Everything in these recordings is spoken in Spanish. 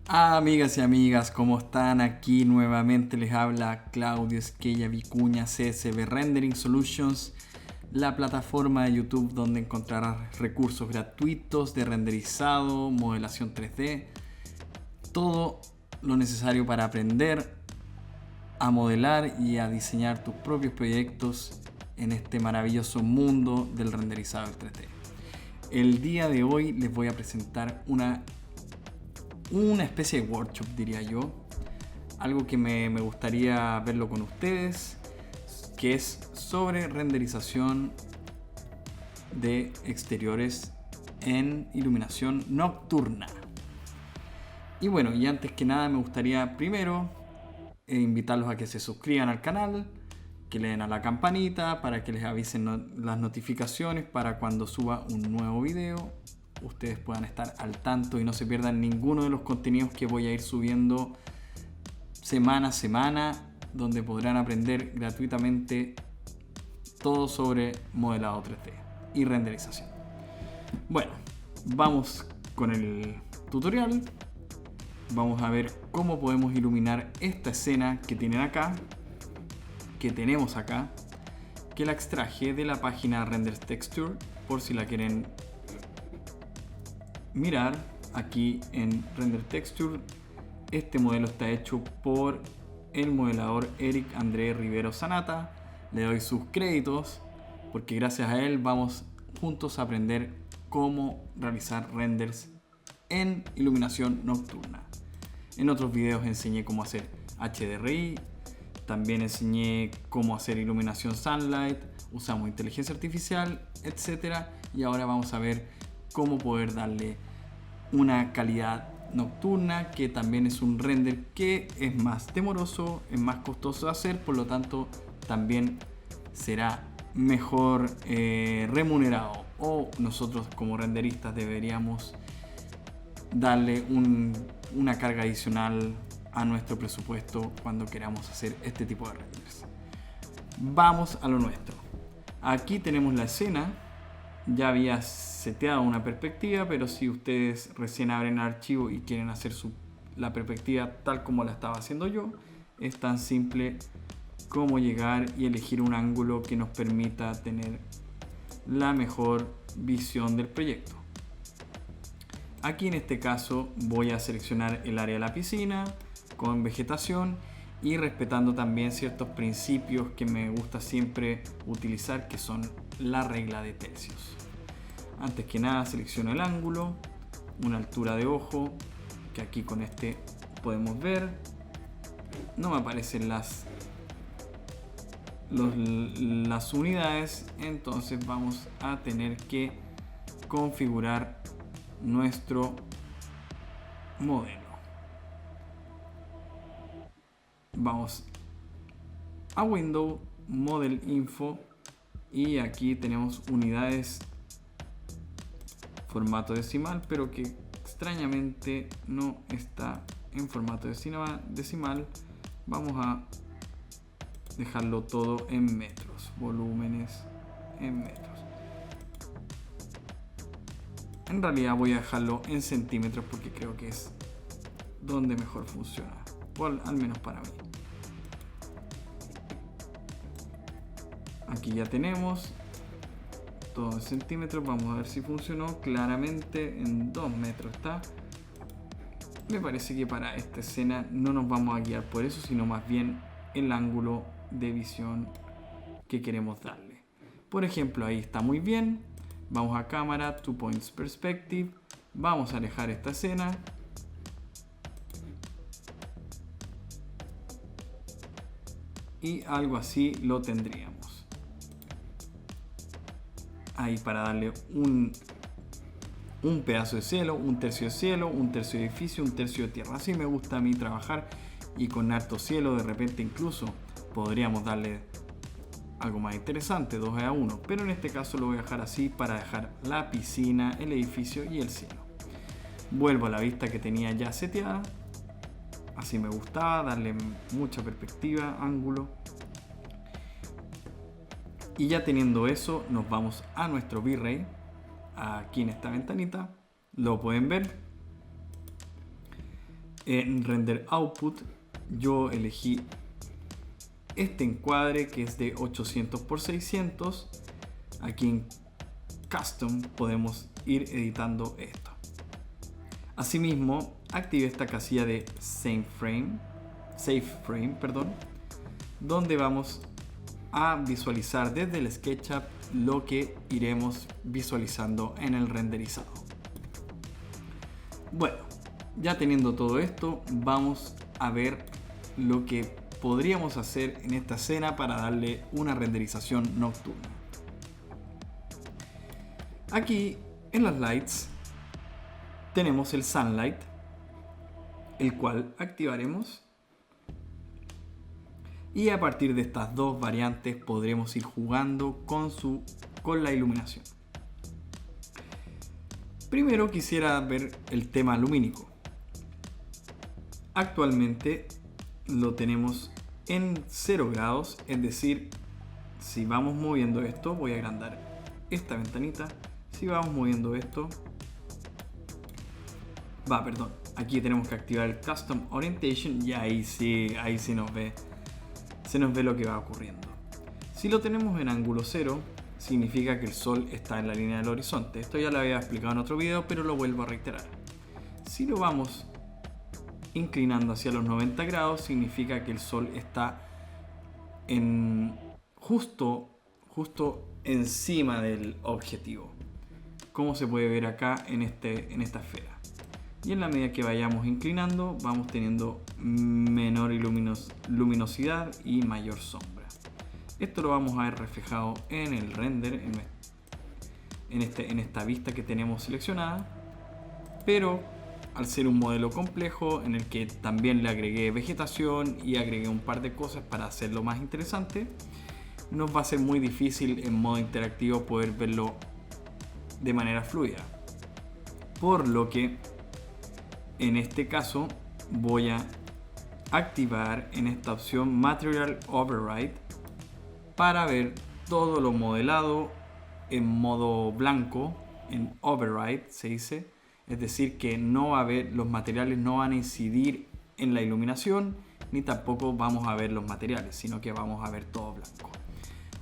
Amigas y amigas, ¿cómo están? Aquí nuevamente les habla Claudio Esquella Vicuña, CSV Rendering Solutions, la plataforma de YouTube donde encontrarás recursos gratuitos de renderizado, modelación 3D, todo lo necesario para aprender a modelar y a diseñar tus propios proyectos en este maravilloso mundo del renderizado en 3D. El día de hoy les voy a presentar una especie de workshop, diría yo. Algo que me gustaría verlo con ustedes, que es sobre renderización de exteriores en iluminación nocturna. Y bueno, y antes que nada me gustaría primero invitarlos a que se suscriban al canal, que le den a la campanita para que les avisen las notificaciones para cuando suba un nuevo video. Ustedes puedan estar al tanto y no se pierdan ninguno de los contenidos que voy a ir subiendo semana a semana, donde podrán aprender gratuitamente todo sobre modelado 3D y renderización. Bueno, vamos con el tutorial. Vamos a ver cómo podemos iluminar esta escena que tienen acá, que tenemos acá, que la extraje de la página Render Texture, por si la quieren mirar aquí en Render Texture. Este modelo está hecho por el modelador Eric André Rivero Sanata. Le doy sus créditos porque gracias a él vamos juntos a aprender cómo realizar renders en iluminación nocturna. En otros videos enseñé cómo hacer HDRI, también enseñé cómo hacer iluminación Sunlight, usamos inteligencia artificial, etc. Y ahora vamos a ver cómo poder darle una calidad nocturna, que también es un render que es más demoroso, es más costoso de hacer, por lo tanto también será mejor remunerado, o nosotros como renderistas deberíamos darle una carga adicional a nuestro presupuesto cuando queramos hacer este tipo de renders. Vamos a lo nuestro. Aquí tenemos la escena. Ya había seteado una perspectiva, pero si ustedes recién abren el archivo y quieren hacer la perspectiva tal como la estaba haciendo yo, es tan simple como llegar y elegir un ángulo que nos permita tener la mejor visión del proyecto. Aquí en este caso voy a seleccionar el área de la piscina con vegetación y respetando también ciertos principios que me gusta siempre utilizar, que son la regla de tercios. Antes que nada selecciono el ángulo, una altura de ojo, que aquí con este podemos ver. No me aparecen las unidades, entonces vamos a tener que configurar nuestro modelo. Vamos a Window, Model Info, y aquí tenemos unidades formato decimal, pero que extrañamente no está en formato decimal. Vamos a dejarlo todo en metros, volúmenes en metros. En realidad voy a dejarlo en centímetros porque creo que es donde mejor funciona, al menos para mí. Aquí ya tenemos todo en centímetros. Vamos a ver si funcionó. Claramente en 2 metros está. Me parece que para esta escena no nos vamos a guiar por eso, sino más bien el ángulo de visión que queremos darle. Por ejemplo, ahí está muy bien. Vamos a cámara, 2 points perspective. Vamos a alejar esta escena. Y algo así lo tendríamos. Ahí para darle un pedazo de cielo, un tercio de cielo, un tercio de edificio, un tercio de tierra. Así me gusta a mí trabajar, y con harto cielo de repente incluso podríamos darle algo más interesante, 2:1, pero en este caso lo voy a dejar así para dejar la piscina, el edificio y el cielo. Vuelvo a la vista que tenía ya seteada, así me gustaba, darle mucha perspectiva, ángulo. Y ya teniendo eso, nos vamos a nuestro V-Ray. Aquí en esta ventanita lo pueden ver. En Render Output yo elegí este encuadre que es de 800 por 600. Aquí en Custom podemos ir editando esto. Asimismo, activé esta casilla de Save Frame, donde vamos a visualizar desde el SketchUp lo que iremos visualizando en el renderizado. Bueno, ya teniendo todo esto, vamos a ver lo que podríamos hacer en esta escena para darle una renderización nocturna. Aquí en las lights tenemos el Sunlight, el cual activaremos, y a partir de estas dos variantes podremos ir jugando con la iluminación. Primero quisiera ver el tema lumínico. Actualmente lo tenemos en 0 grados, es decir, si vamos moviendo esto, voy a agrandar esta ventanita, si vamos moviendo esto, aquí tenemos que activar el Custom Orientation y ahí sí se nos ve lo que va ocurriendo. Si lo tenemos en ángulo 0, significa que el sol está en la línea del horizonte. Esto ya lo había explicado en otro video, pero lo vuelvo a reiterar. Si lo vamos inclinando hacia los 90 grados, significa que el sol está justo encima del objetivo, como se puede ver acá en esta esfera. Y en la medida que vayamos inclinando, vamos teniendo menor luminosidad y mayor sombra. Esto lo vamos a ver reflejado en el render, en esta vista que tenemos seleccionada, pero al ser un modelo complejo en el que también le agregué vegetación y agregué un par de cosas para hacerlo más interesante, nos va a ser muy difícil en modo interactivo poder verlo de manera fluida. Por lo que en este caso voy a activar en esta opción Material Override para ver todo lo modelado en modo blanco, en Override se dice, es decir que no va a ver, los materiales no van a incidir en la iluminación ni tampoco vamos a ver los materiales, sino que vamos a ver todo blanco.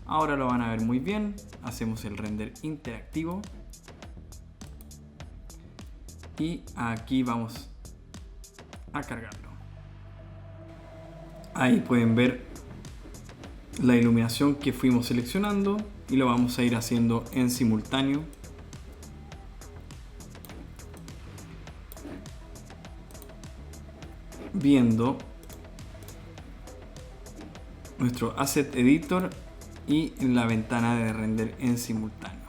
Ahora lo van a ver muy bien, hacemos el render interactivo y aquí vamos a cargarlo. Ahí pueden ver la iluminación que fuimos seleccionando y lo vamos a ir haciendo en simultáneo. Viendo nuestro Asset Editor y la ventana de render en simultáneo.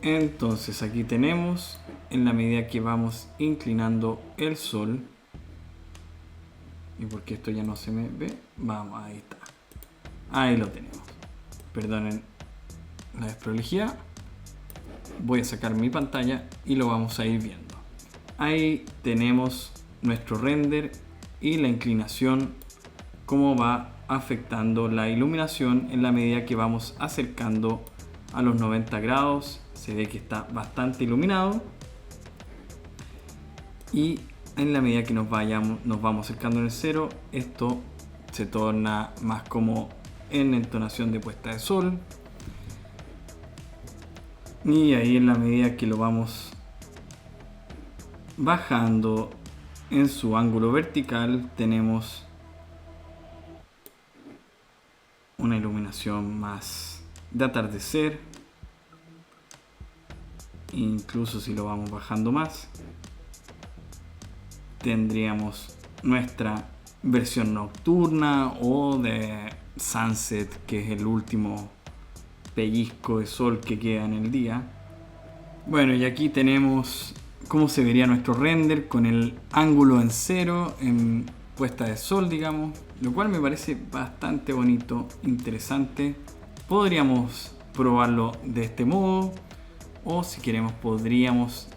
Entonces aquí tenemos, en la medida que vamos inclinando el sol, y porque esto ya no se me ve, vamos, ahí está, ahí lo tenemos. Perdonen la desprolijidad, voy a sacar mi pantalla y lo vamos a ir viendo. Ahí tenemos nuestro render y la inclinación, cómo va afectando la iluminación en la medida que vamos acercando a los 90 grados. Se ve que está bastante iluminado y en la medida que nos vamos acercando en el 0, esto se torna más como en entonación de puesta de sol, y ahí en la medida que lo vamos bajando en su ángulo vertical tenemos una iluminación más de atardecer. Incluso si lo vamos bajando más, tendríamos nuestra versión nocturna o de sunset, que es el último pellizco de sol que queda en el día. Bueno, y aquí tenemos cómo se vería nuestro render con el ángulo en 0 en puesta de sol, digamos, lo cual me parece bastante bonito, interesante. Podríamos probarlo de este modo, o si queremos podríamos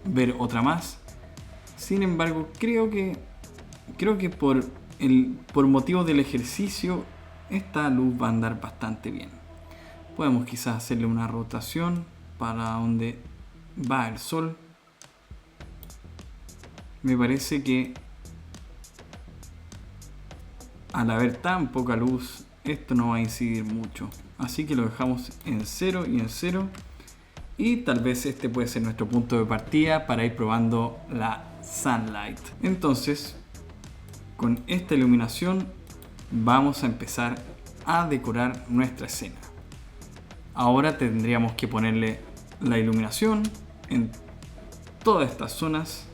ver otra más. Sin embargo, creo que por motivo del ejercicio esta luz va a andar bastante bien. Podemos quizás hacerle una rotación para donde va el sol me parece que al haber tan poca luz, esto no va a incidir mucho. Así que lo dejamos en 0 y en 0. Y tal vez este puede ser nuestro punto de partida para ir probando la Sunlight. Entonces, con esta iluminación vamos a empezar a decorar nuestra escena. Ahora tendríamos que ponerle la iluminación en todas estas zonas,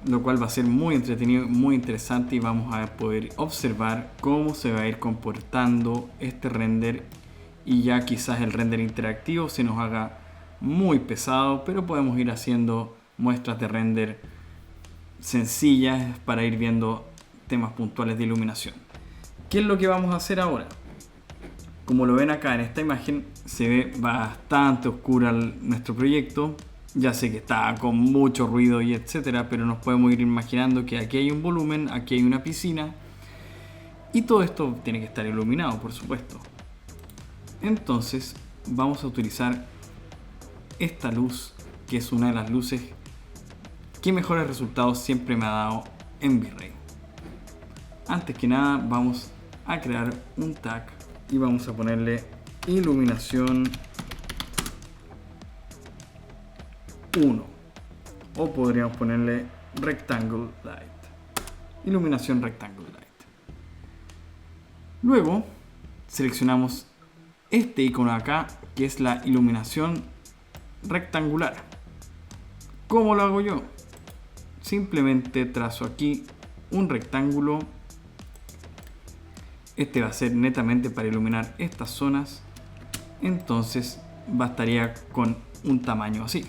lo cual va a ser muy entretenido, muy interesante, y vamos a poder observar cómo se va a ir comportando este render. Y ya quizás el render interactivo se nos haga muy pesado, pero podemos ir haciendo muestras de render sencillas para ir viendo temas puntuales de iluminación. ¿Qué es lo que vamos a hacer ahora? Como lo ven acá en esta imagen, se ve bastante oscura nuestro proyecto. Ya sé que está con mucho ruido y etcétera, pero nos podemos ir imaginando que aquí hay un volumen, aquí hay una piscina, y todo esto tiene que estar iluminado, por supuesto. Entonces vamos a utilizar esta luz, que es una de las luces que mejores resultados siempre me ha dado en V-Ray. Antes que nada vamos a crear un tag y vamos a ponerle iluminación 1, o podríamos ponerle rectangle light, iluminación rectangle light. Luego seleccionamos este icono acá, que es la iluminación rectangular. ¿Cómo lo hago yo? Simplemente trazo aquí un rectángulo. Este va a ser netamente para iluminar estas zonas. Entonces bastaría con un tamaño así.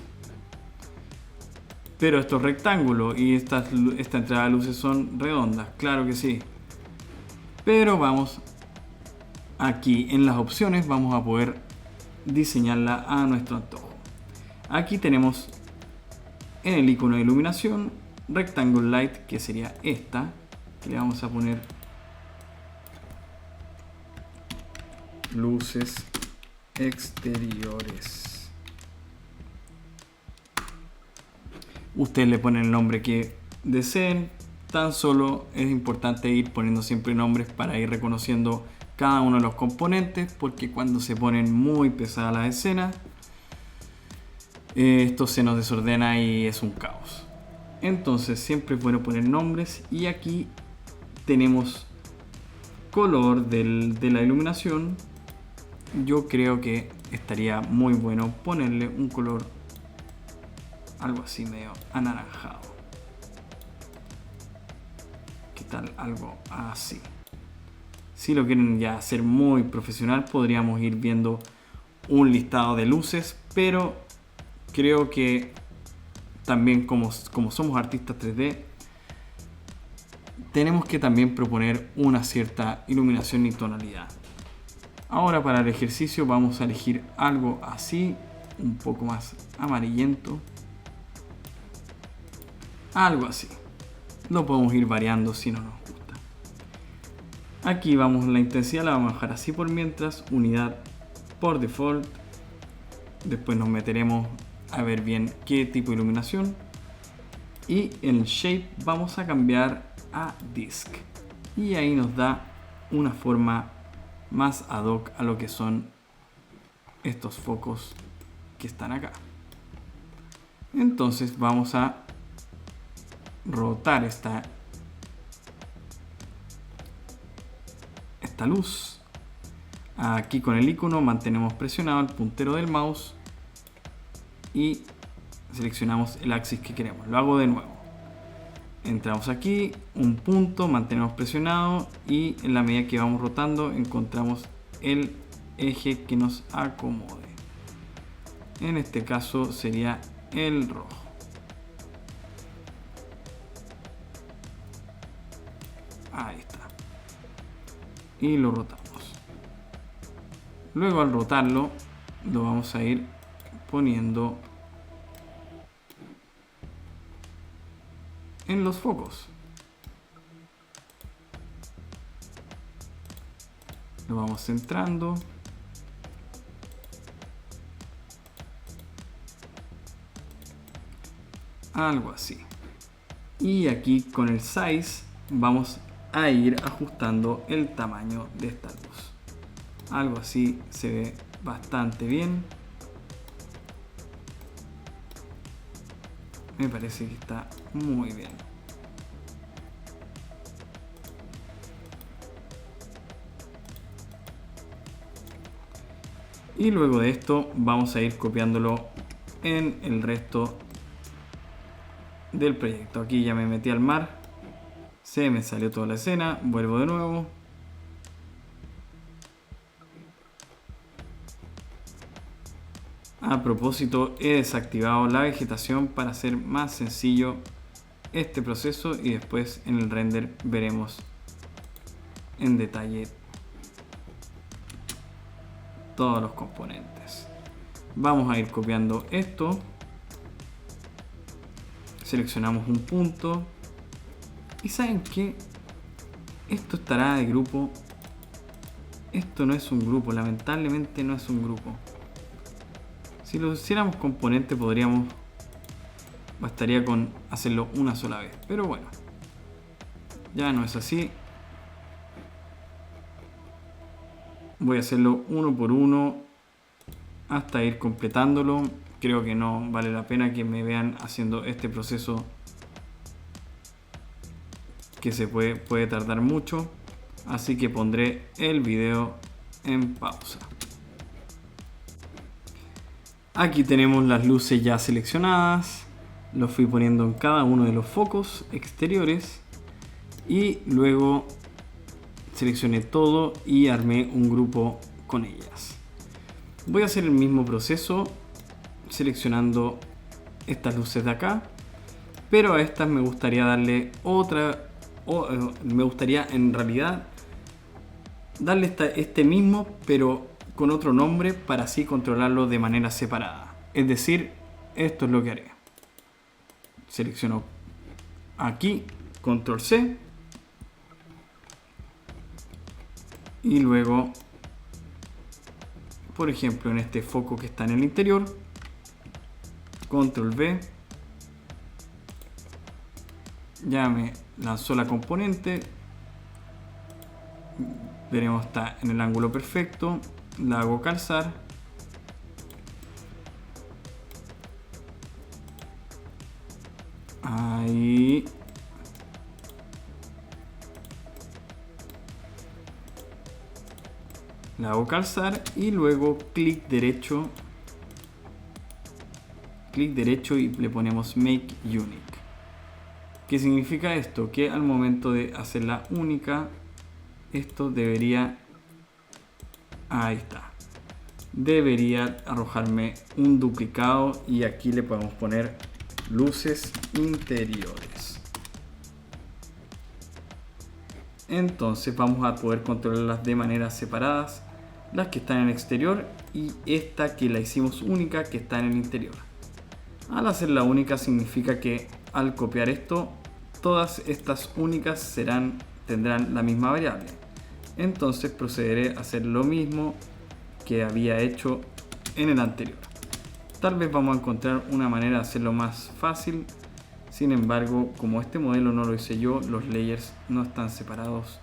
Pero estos rectángulos y esta entrada de luces son redondas, claro que sí. Pero vamos aquí en las opciones, vamos a poder diseñarla a nuestro antojo. Aquí tenemos en el icono de iluminación Rectangle Light, que sería esta, que le vamos a poner luces exteriores. Ustedes le ponen el nombre que deseen. Tan solo es importante ir poniendo siempre nombres para ir reconociendo cada uno de los componentes, porque cuando se ponen muy pesadas las escenas, esto se nos desordena y es un caos. Entonces siempre es bueno poner nombres, y aquí tenemos color de la iluminación. Yo creo que estaría muy bueno ponerle un color algo así medio anaranjado. ¿Qué tal algo así? Si lo quieren ya hacer muy profesional, podríamos ir viendo un listado de luces, pero creo que también como somos artistas 3D, tenemos que también proponer una cierta iluminación y tonalidad. Ahora para el ejercicio vamos a elegir algo así, un poco más amarillento. Algo así. Lo podemos ir variando si no nos gusta. Aquí vamos, la intensidad la vamos a dejar así por mientras, unidad por default. Después nos meteremos a ver bien qué tipo de iluminación, y en shape vamos a cambiar a disk, y ahí nos da una forma más ad hoc a lo que son estos focos que están acá. Entonces vamos a rotar esta luz. Aquí con el icono mantenemos presionado el puntero del mouse y seleccionamos el axis que queremos. Lo hago de nuevo. Entramos aquí, un punto, mantenemos presionado, y en la medida que vamos rotando encontramos el eje que nos acomode. En este caso sería el rojo. Ahí está. Y lo rotamos. Luego al rotarlo lo vamos a ir poniendo en los focos. Lo vamos centrando. Algo así. Y aquí con el size vamos a ir ajustando el tamaño de esta luz. Algo así se ve bastante bien. Me parece que está muy bien. Y luego de esto vamos a ir copiándolo en el resto del proyecto. Aquí ya me metí al mar. Se me salió toda la escena. Vuelvo de nuevo. A propósito, he desactivado la vegetación para hacer más sencillo este proceso y después en el render veremos en detalle todos los componentes. Vamos a ir copiando esto. Seleccionamos un punto. Y ¿saben qué? Esto estará de grupo. Esto no es un grupo, lamentablemente no es un grupo. Si lo hiciéramos componente bastaría con hacerlo una sola vez. Pero bueno, ya no es así. Voy a hacerlo uno por uno hasta ir completándolo. Creo que no vale la pena que me vean haciendo este proceso que se puede tardar mucho. Así que pondré el video en pausa. Aquí tenemos las luces ya seleccionadas. Los fui poniendo en cada uno de los focos exteriores. Y luego seleccioné todo y armé un grupo con ellas. Voy a hacer el mismo proceso seleccionando estas luces de acá, pero a estas me gustaría darle otra, me gustaría en realidad darle este mismo pero con otro nombre para así controlarlo de manera separada. Es decir, esto es lo que haré. Selecciono aquí, control C, y luego, por ejemplo, en este foco que está en el interior, control V, ya me lanzó la componente. Veremos, está en el ángulo perfecto. La hago calzar. Ahí. La hago calzar y luego clic derecho y le ponemos Make Unique. ¿Qué significa esto? Que al momento de hacerla única, esto debería... Ahí está. Debería arrojarme un duplicado y aquí le podemos poner luces interiores. Entonces vamos a poder controlarlas de manera separadas. Las que están en el exterior y esta que la hicimos única que está en el interior. Al hacerla única significa que al copiar esto, todas estas únicas tendrán la misma variable. Entonces procederé a hacer lo mismo que había hecho en el anterior. Tal vez vamos a encontrar una manera de hacerlo más fácil. Sin embargo, como este modelo no lo hice yo, los layers no están separados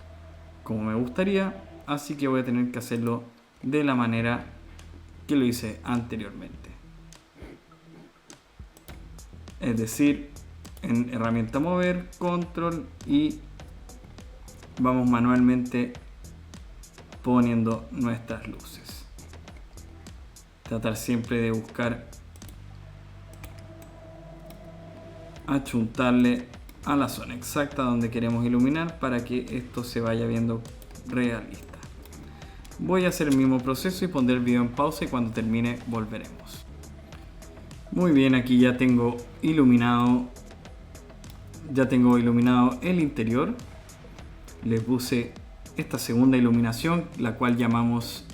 como me gustaría. Así que voy a tener que hacerlo de la manera que lo hice anteriormente. Es decir, en herramienta mover, control y vamos manualmente poniendo nuestras luces. Tratar siempre de buscar achuntarle a la zona exacta donde queremos iluminar para que esto se vaya viendo realista. Voy a hacer el mismo proceso y pondré el video en pausa y cuando termine volveremos. Muy bien, aquí ya tengo iluminado el interior. Le puse esta segunda iluminación, la cual llamamos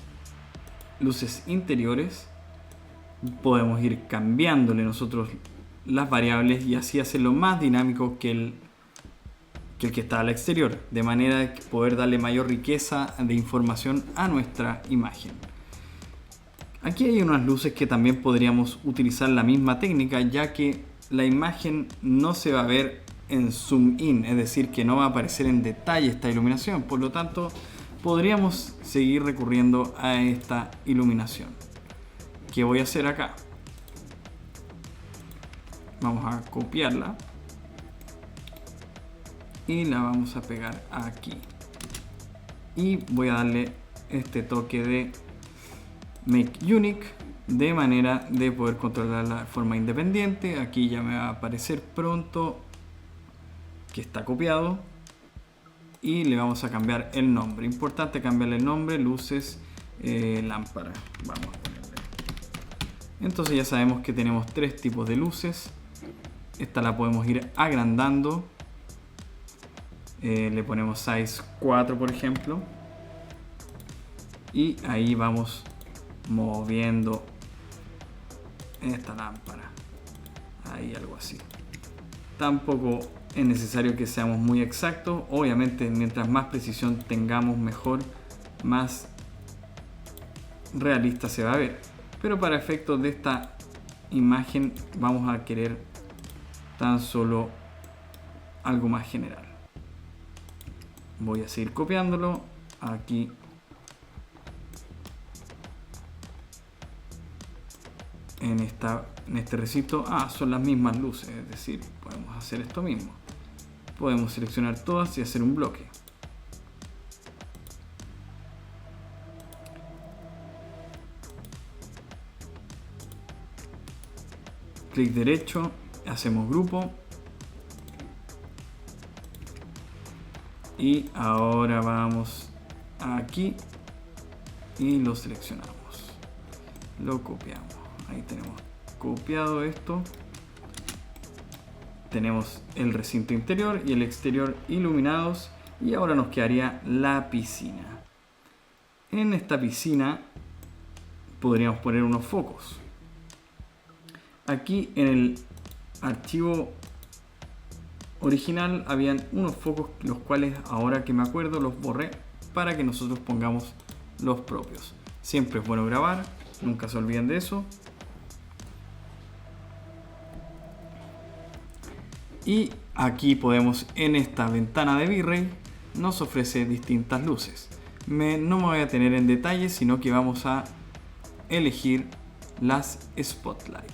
luces interiores. Podemos ir cambiándole nosotros las variables y así hacerlo más dinámico que el que está al exterior, de manera de poder darle mayor riqueza de información a nuestra imagen. Aquí hay unas luces que también podríamos utilizar la misma técnica, ya que la imagen no se va a ver en zoom in, es decir, que no va a aparecer en detalle esta iluminación. Por lo tanto, podríamos seguir recurriendo a esta iluminación. ¿Qué voy a hacer acá? Vamos a copiarla y la vamos a pegar aquí. Y voy a darle este toque de Make Unique de manera de poder controlarla de forma independiente. Aquí ya me va a aparecer pronto que está copiado y le vamos a cambiar el nombre. Importante cambiarle el nombre, luces, lámpara. Vamos a ponerle. Entonces ya sabemos que tenemos tres tipos de luces. Esta la podemos ir agrandando. Le ponemos size 4 por ejemplo. Y ahí vamos moviendo esta lámpara. Ahí algo así. Tampoco es necesario que seamos muy exactos. Obviamente mientras más precisión tengamos mejor, más realista se va a ver. Pero para efectos de esta imagen vamos a querer tan solo algo más general. Voy a seguir copiándolo aquí. En este recinto, son las mismas luces, es decir, podemos hacer esto mismo. Podemos seleccionar todas y hacer un bloque. Clic derecho, hacemos grupo. Y ahora vamos aquí y lo seleccionamos. Lo copiamos. Ahí tenemos copiado esto. Tenemos el recinto interior y el exterior iluminados. Y ahora nos quedaría la piscina. En esta piscina podríamos poner unos focos. Aquí en el archivo original habían unos focos, los cuales ahora que me acuerdo los borré para que nosotros pongamos los propios. Siempre es bueno grabar, nunca se olviden de eso. Y aquí podemos, en esta ventana de V-Ray, nos ofrece distintas luces. No me voy a tener en detalle, sino que vamos a elegir las Spotlight.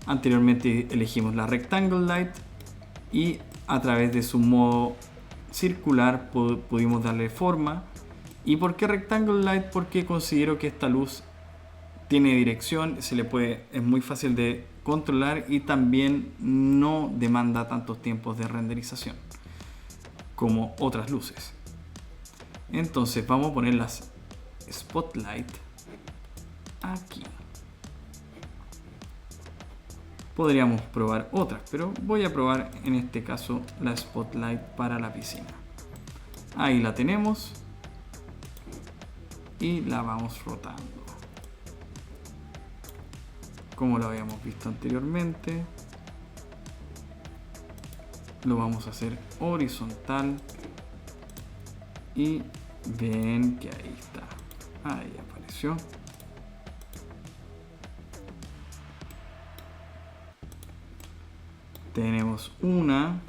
Anteriormente elegimos la Rectangle Light y a través de su modo circular pudimos darle forma. ¿Y por qué Rectangle Light? Porque considero que esta luz tiene dirección, es muy fácil de controlar y también no demanda tantos tiempos de renderización como otras luces. Entonces vamos a poner las Spotlight aquí. Podríamos probar otras, pero voy a probar en este caso la Spotlight para la piscina. Ahí la tenemos y la vamos rotando como lo habíamos visto anteriormente. Lo vamos a hacer horizontal y ven que ahí está, ahí apareció. Tenemos una,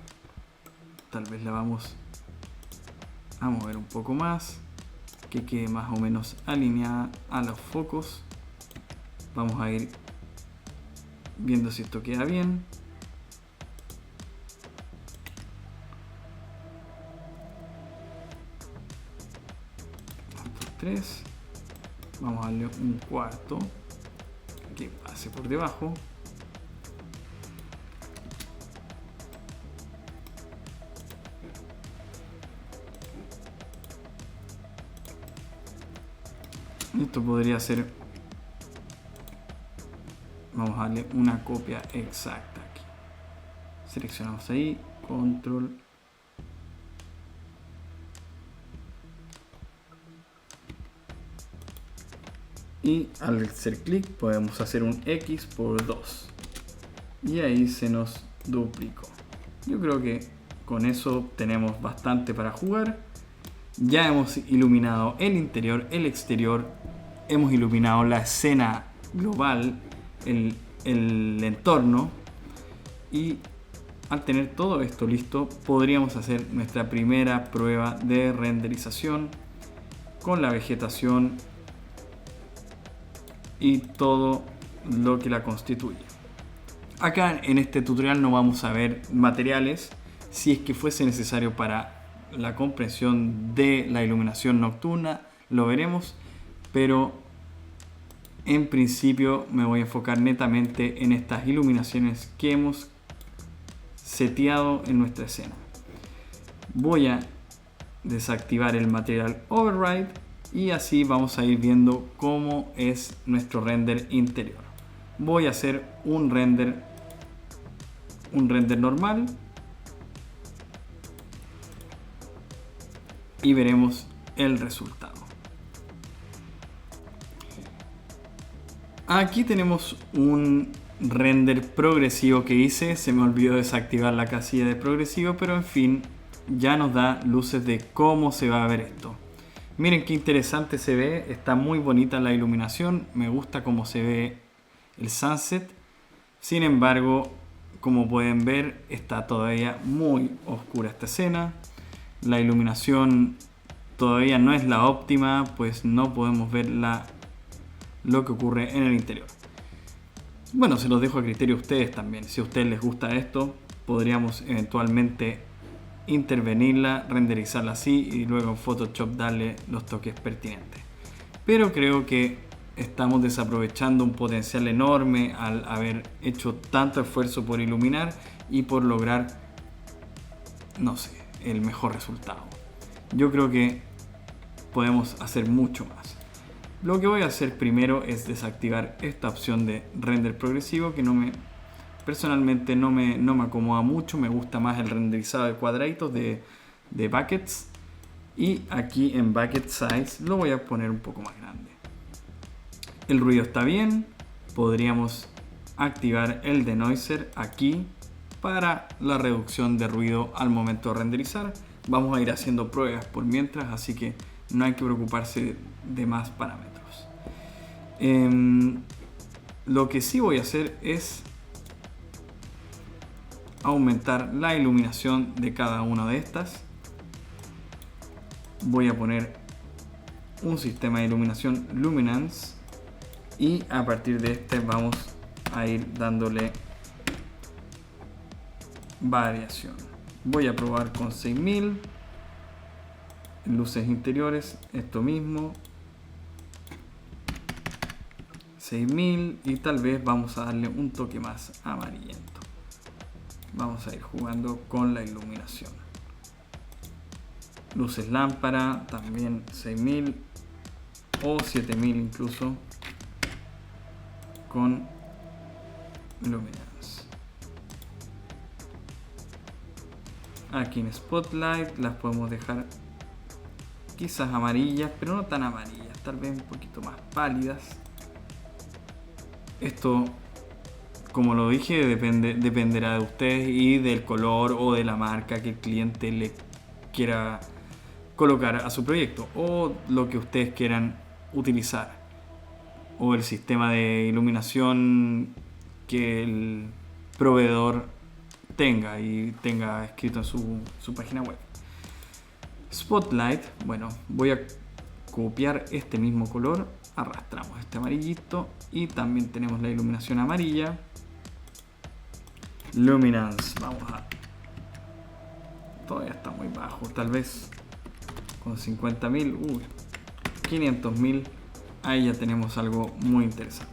tal vez la vamos a mover un poco más, que quede más o menos alineada a los focos. Vamos a ir viendo si esto queda bien. Estos tres. Vamos a darle un cuarto que pase por debajo. Esto podría ser, vamos a darle una copia exacta aquí. Seleccionamos ahí, control. Y al hacer clic podemos hacer un X por 2. Y ahí se nos duplicó. Yo creo que con eso tenemos bastante para jugar. Ya hemos iluminado el interior, el exterior. Hemos iluminado la escena global, el entorno. Y al tener todo esto listo, podríamos hacer nuestra primera prueba de renderización con la vegetación y todo lo que la constituye. Acá en este tutorial no vamos a ver materiales. Si es que fuese necesario para la comprensión de la iluminación nocturna, lo veremos, pero en principio me voy a enfocar netamente en estas iluminaciones que hemos seteado en nuestra escena. Voy a desactivar el Material Override y así vamos a ir viendo cómo es nuestro render interior. Voy a hacer un render normal y veremos el resultado. Aquí tenemos un render progresivo que hice. Se me olvidó desactivar la casilla de progresivo, pero en fin, ya nos da luces de cómo se va a ver esto. Miren qué interesante se ve, está muy bonita la iluminación, me gusta cómo se ve el sunset. Sin embargo, como pueden ver, está todavía muy oscura esta escena. La iluminación todavía no es la óptima, pues no podemos ver lo que ocurre en el interior. Bueno, se los dejo a criterio a ustedes también. Si a ustedes les gusta esto, podríamos eventualmente intervenirla, renderizarla así y luego en Photoshop darle los toques pertinentes. Pero creo que estamos desaprovechando un potencial enorme al haber hecho tanto esfuerzo por iluminar y por lograr, no sé, el mejor resultado. Yo creo que podemos hacer mucho más. Lo que voy a hacer primero es desactivar esta opción de render progresivo que personalmente no me acomoda mucho. Me gusta más el renderizado de cuadraditos de buckets, y aquí en bucket size lo voy a poner un poco más grande. El ruido está bien, podríamos activar el denoiser aquí para la reducción de ruido al momento de renderizar. Vamos a ir haciendo pruebas por mientras, así que no hay que preocuparse de más parámetros. Lo que sí voy a hacer es aumentar la iluminación de cada una de estas. Voy a poner un sistema de iluminación Luminance y a partir de este vamos a ir dándole variación. Voy a probar con 6000 luces interiores, esto mismo, 6000, y tal vez vamos a darle un toque más amarillento. Vamos a ir jugando con la iluminación. Luces lámpara, también 6000 o 7000 incluso, con Luminance. Aquí en Spotlight las podemos dejar quizás amarillas, pero no tan amarillas, tal vez un poquito más pálidas. Esto, como lo dije, dependerá de ustedes y del color o de la marca que el cliente le quiera colocar a su proyecto, o lo que ustedes quieran utilizar, o el sistema de iluminación que el proveedor tenga escrito en su página web. Spotlight, bueno, voy a copiar este mismo color, arrastramos este amarillito y también tenemos la iluminación amarilla. Luminance, todavía está muy bajo, tal vez con 50.000, 500.000, ahí ya tenemos algo muy interesante.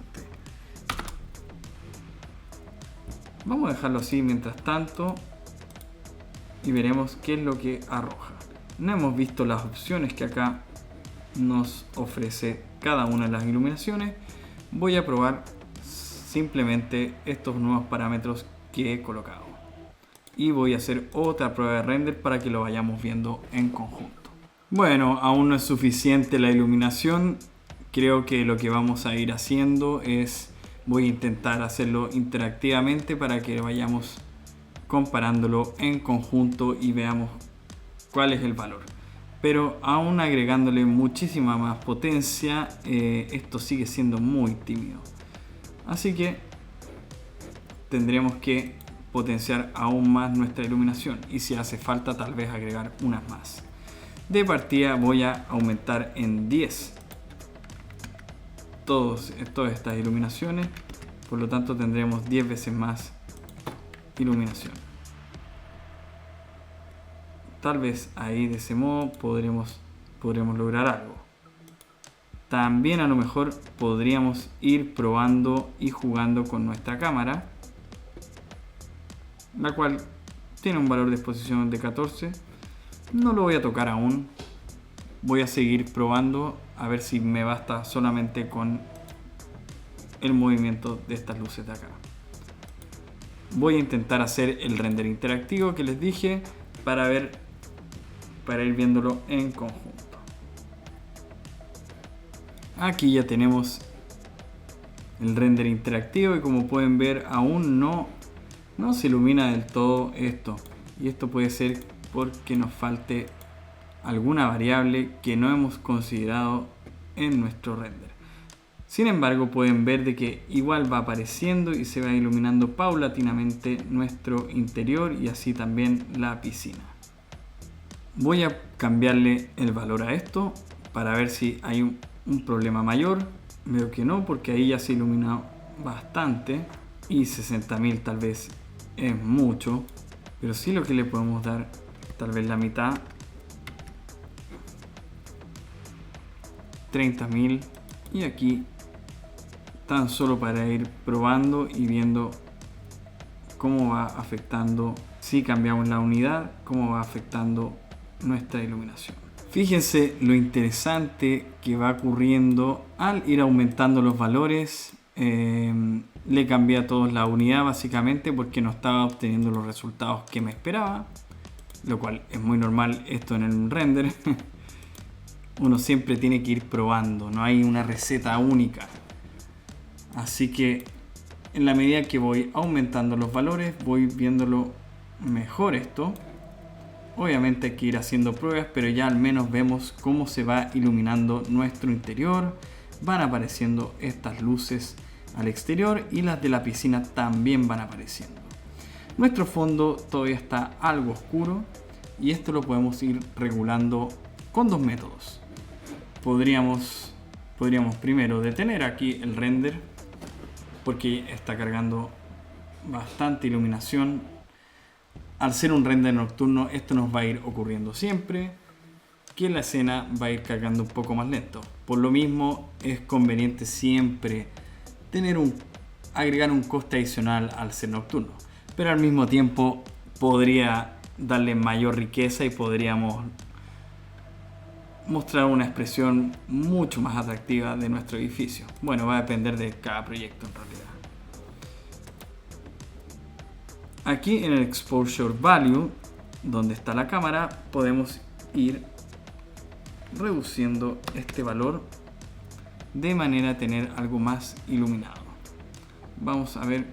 Vamos a dejarlo así mientras tanto y veremos qué es lo que arroja. No hemos visto las opciones que acá nos ofrece cada una de las iluminaciones. Voy a probar simplemente estos nuevos parámetros que he colocado y voy a hacer otra prueba de render para que lo vayamos viendo en conjunto. Bueno, aún no es suficiente la iluminación. Creo que lo que vamos a ir haciendo es, voy a intentar hacerlo interactivamente para que vayamos comparándolo en conjunto y veamos cuál es el valor. Pero aún agregándole muchísima más potencia, esto sigue siendo muy tímido. Así que tendremos que potenciar aún más nuestra iluminación y si hace falta tal vez agregar unas más. De partida voy a aumentar en 10 todas estas iluminaciones, por lo tanto tendremos 10 veces más iluminación. Tal vez ahí de ese modo podremos lograr algo. También a lo mejor podríamos ir probando y jugando con nuestra cámara, la cual tiene un valor de exposición de 14. No lo voy a tocar aún. Voy a seguir probando a ver si me basta solamente con el movimiento de estas luces de acá. Voy a intentar hacer el render interactivo que les dije para ir viéndolo en conjunto. Aquí ya tenemos el render interactivo y como pueden ver aún no se ilumina del todo esto, y esto puede ser porque nos falte alguna variable que no hemos considerado en nuestro render. Sin embargo, pueden ver de que igual va apareciendo y se va iluminando paulatinamente nuestro interior y así también la piscina. Voy a cambiarle el valor a esto para ver si hay un problema mayor. Veo que no, porque ahí ya se ilumina bastante y 60.000 tal vez es mucho, pero sí lo que le podemos dar tal vez la mitad, 30.000, y aquí tan solo para ir probando y viendo cómo va afectando, si cambiamos la unidad, cómo va afectando nuestra iluminación. Fíjense lo interesante que va ocurriendo al ir aumentando los valores. Le cambié a todos la unidad básicamente porque no estaba obteniendo los resultados que me esperaba, lo cual es muy normal esto en el render. Uno siempre tiene que ir probando, no hay una receta única. Así que en la medida que voy aumentando los valores, voy viéndolo mejor esto. Obviamente hay que ir haciendo pruebas, pero ya al menos vemos cómo se va iluminando nuestro interior. Van apareciendo estas luces al exterior y las de la piscina también van apareciendo. Nuestro fondo todavía está algo oscuro y esto lo podemos ir regulando con dos métodos. Podríamos primero detener aquí el render porque está cargando bastante iluminación. Al ser un render nocturno, esto nos va a ir ocurriendo siempre, que la escena va a ir cargando un poco más lento. Por lo mismo es conveniente siempre agregar un coste adicional al ser nocturno, pero al mismo tiempo podría darle mayor riqueza y podríamos mostrar una expresión mucho más atractiva de nuestro edificio. Bueno, va a depender de cada proyecto en realidad. Aquí en el Exposure Value, donde está la cámara, podemos ir reduciendo este valor de manera a tener algo más iluminado. Vamos a ver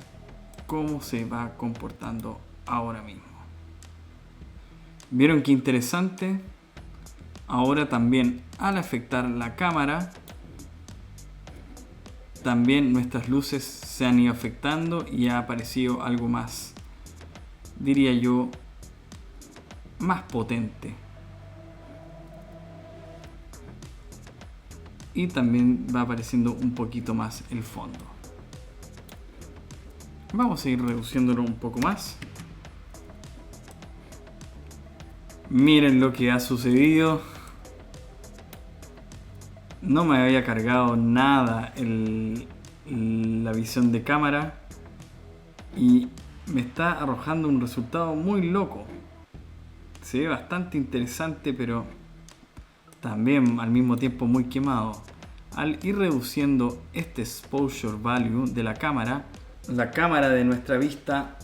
cómo se va comportando ahora mismo. ¿Vieron qué interesante? Ahora también al afectar la cámara, también nuestras luces se han ido afectando y ha aparecido algo más, diría yo, más potente. Y también va apareciendo un poquito más el fondo. Vamos a ir reduciéndolo un poco más. Miren lo que ha sucedido. No me había cargado nada la visión de cámara y me está arrojando un resultado muy loco. Se ve bastante interesante, pero también al mismo tiempo muy quemado. Al ir reduciendo este exposure value de la cámara de nuestra vista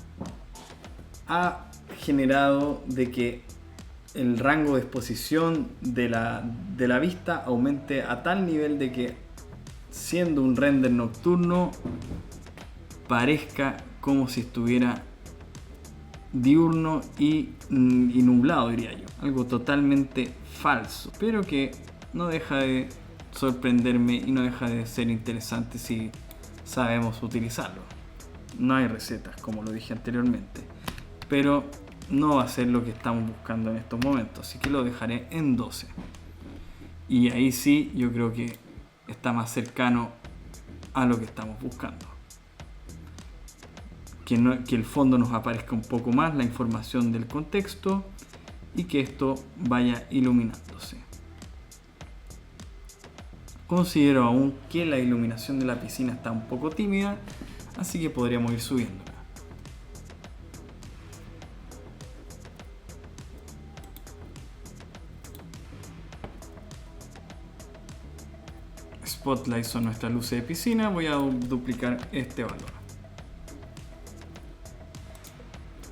ha generado de que el rango de exposición de la vista aumente a tal nivel de que, siendo un render nocturno, parezca como si estuviera diurno y nublado, diría yo. Algo totalmente falso, pero que no deja de sorprenderme y no deja de ser interesante si sabemos utilizarlo. no hay recetas, como lo dije anteriormente, pero no va a ser lo que estamos buscando en estos momentos, así que lo dejaré en 12. Y ahí sí, yo creo que está más cercano a lo que estamos buscando. Que el fondo nos aparezca un poco más la información del contexto y que esto vaya iluminándose. Considero aún que la iluminación de la piscina está un poco tímida, así que podríamos ir subiéndola. Spotlight son nuestras luces de piscina, voy a duplicar este valor.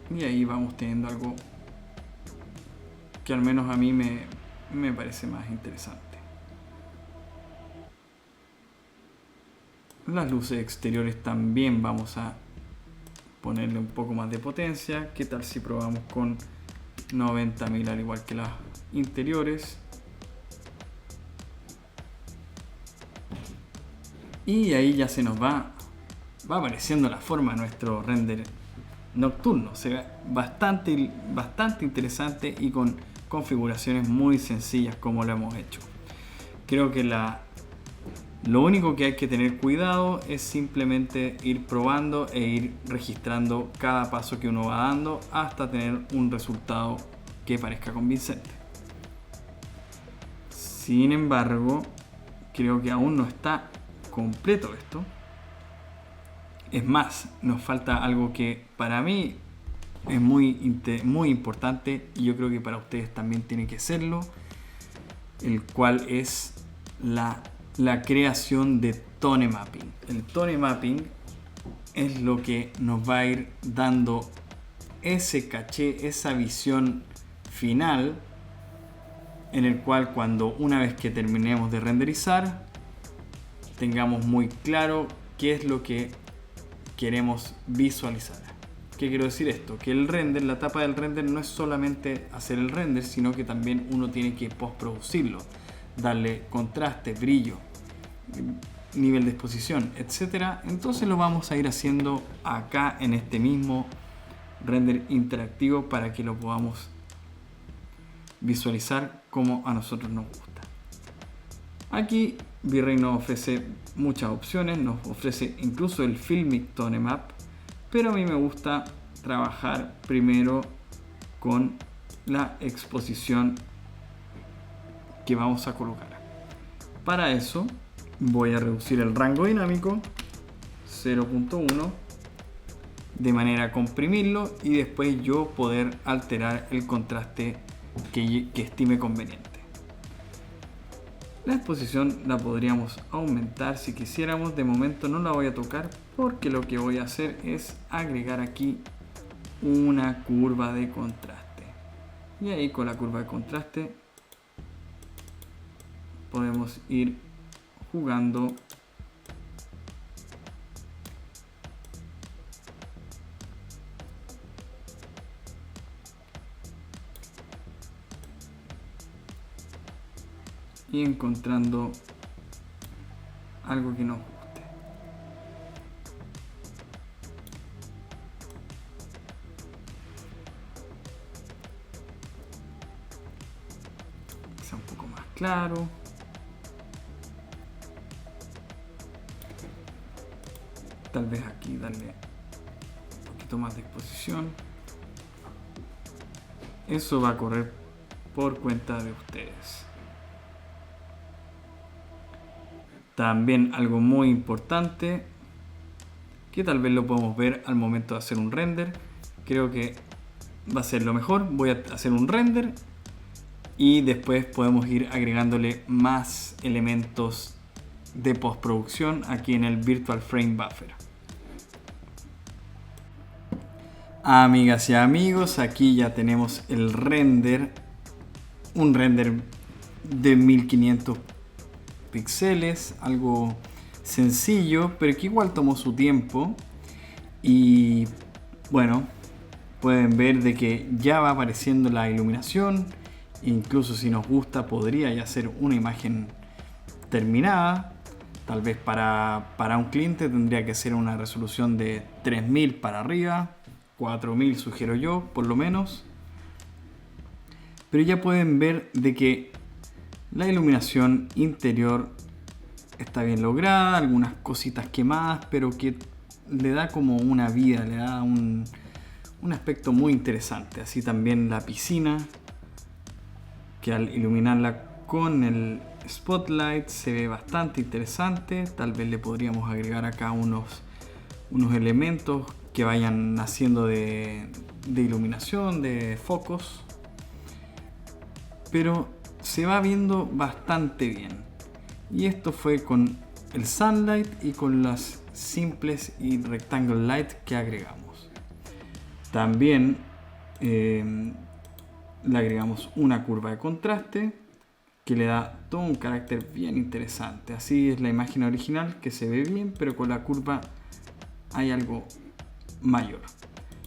Y ahí vamos teniendo algo que al menos a mí me parece más interesante. Las luces exteriores también vamos a ponerle un poco más de potencia. ¿Qué tal si probamos con 90.000 al igual que las interiores? Y ahí ya se nos va apareciendo la forma de nuestro render nocturno. Se ve bastante interesante y con configuraciones muy sencillas como lo hemos hecho. Creo que lo único que hay que tener cuidado es simplemente ir probando e ir registrando cada paso que uno va dando hasta tener un resultado que parezca convincente. Sin embargo, creo que aún no está completo esto. Es más, nos falta algo que para mí es muy importante y yo creo que para ustedes también tiene que serlo, el cual es la creación de tone mapping. El tone mapping es lo que nos va a ir dando ese caché, esa visión final, en el cual cuando una vez que terminemos de renderizar tengamos muy claro qué es lo que queremos visualizar. ¿Qué quiero decir esto? Que el render, la etapa del render no es solamente hacer el render, sino que también uno tiene que postproducirlo, darle contraste, brillo, nivel de exposición, etcétera. Entonces lo vamos a ir haciendo acá en este mismo render interactivo para que lo podamos visualizar como a nosotros nos gusta. Aquí V-Ray nos ofrece muchas opciones, nos ofrece incluso el Filmic Tone Map, pero a mí me gusta trabajar primero con la exposición que vamos a colocar. Para eso voy a reducir el rango dinámico 0.1 de manera a comprimirlo y después yo poder alterar el contraste que estime conveniente. La exposición la podríamos aumentar si quisiéramos. De momento no la voy a tocar porque lo que voy a hacer es agregar aquí una curva de contraste. Y ahí con la curva de contraste podemos ir jugando y encontrando algo que nos guste. Que sea un poco más claro. Tal vez aquí darle un poquito más de exposición. Eso va a correr por cuenta de ustedes. También algo muy importante que tal vez lo podemos ver al momento de hacer un render. Creo que va a ser lo mejor. Voy a hacer un render y después podemos ir agregándole más elementos de postproducción aquí en el Virtual Frame Buffer. Amigas y amigos, aquí ya tenemos el render, un render de 1500 píxeles, algo sencillo, pero que igual tomó su tiempo. Y bueno, pueden ver de que ya va apareciendo la iluminación. Incluso si nos gusta, podría ya ser una imagen terminada. Tal vez para un cliente tendría que ser una resolución de 3000 para arriba, 4000 sugiero yo, por lo menos. Pero ya pueden ver de que la iluminación interior está bien lograda, algunas cositas quemadas, pero que le da como una vida, le da un aspecto muy interesante. Así también la piscina, que al iluminarla con el spotlight se ve bastante interesante. Tal vez le podríamos agregar acá unos elementos que vayan haciendo de iluminación, de focos, pero se va viendo bastante bien. Y esto fue con el Sunlight y con las simples y Rectangle Light que agregamos. También le agregamos una curva de contraste que le da todo un carácter bien interesante. Así es la imagen original, que se ve bien, pero con la curva hay algo mayor.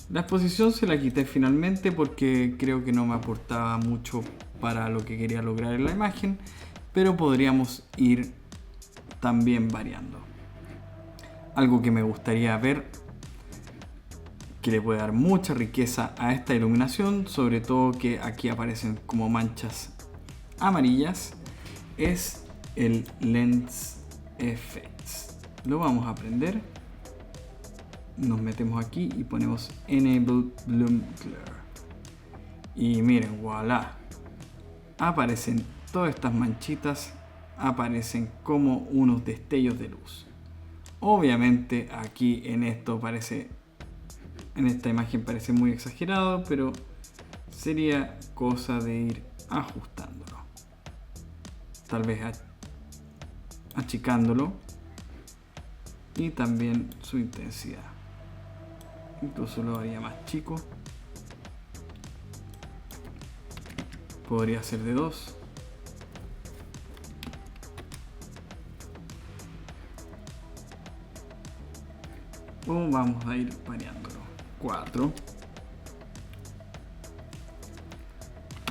La exposición se la quité finalmente porque creo que no me aportaba mucho para lo que quería lograr en la imagen, pero podríamos ir también variando. Algo que me gustaría ver, que le puede dar mucha riqueza a esta iluminación, sobre todo que aquí aparecen como manchas amarillas, es el Lens Effects. Lo vamos a aprender. Nos metemos aquí y ponemos Enable Bloom Clear. Y miren, voilà. Aparecen todas estas manchitas, aparecen como unos destellos de luz. Obviamente aquí en esta imagen parece muy exagerado, pero sería cosa de ir ajustándolo. Tal vez achicándolo y también su intensidad. Incluso lo haría más chico. Podría ser de 2. O vamos a ir variándolo. 4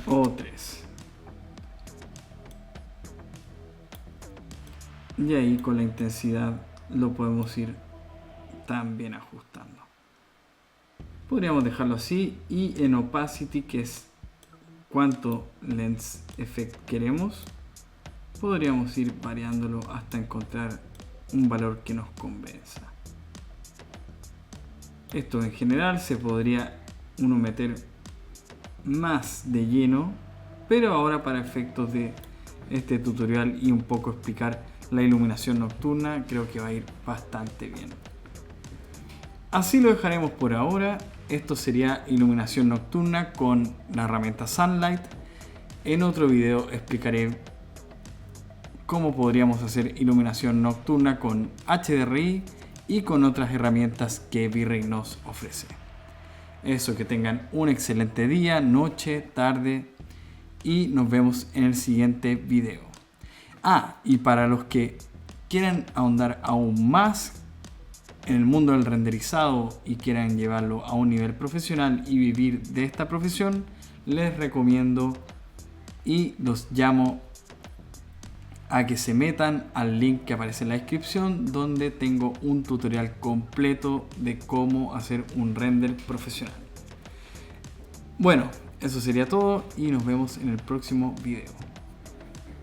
o 3. Y ahí con la intensidad lo podemos ir también ajustando. Podríamos dejarlo así, y en opacity, que es cuánto lens effect queremos, podríamos ir variándolo hasta encontrar un valor que nos convenza. Esto en general se podría uno meter más de lleno, pero ahora para efectos de este tutorial y un poco explicar la iluminación nocturna, creo que va a ir bastante bien. Así lo dejaremos por ahora. Esto sería iluminación nocturna con la herramienta Sunlight. En otro video explicaré cómo podríamos hacer iluminación nocturna con HDRI y con otras herramientas que V-Ray nos ofrece. Eso, que tengan un excelente día, noche, tarde, y nos vemos en el siguiente video. Y para los que quieran ahondar aún más en el mundo del renderizado y quieran llevarlo a un nivel profesional y vivir de esta profesión, les recomiendo y los llamo a que se metan al link que aparece en la descripción, donde tengo un tutorial completo de cómo hacer un render profesional. Bueno, eso sería todo y nos vemos en el próximo video.